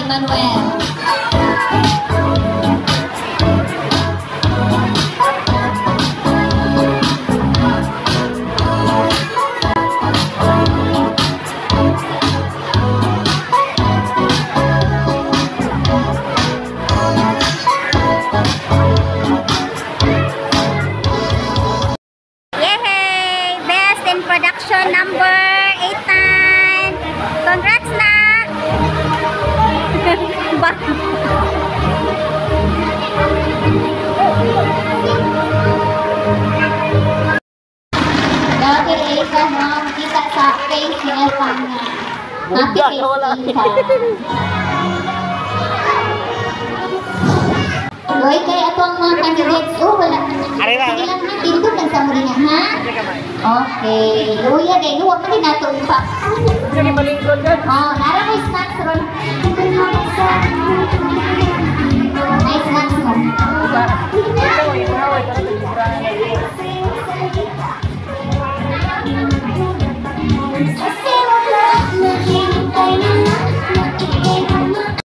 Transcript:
Manuel. Production number 8-9. Congrats na! Dati Eka, makita sa face niya sa niya. Happy face Loy, kay ato ang mga candidates. Oh, wala. Sige lang ha, tindog lang sa muli niya, ha? Okay. Luya, day. Huwag pa din nato pa. Oh, nara may snacks ron.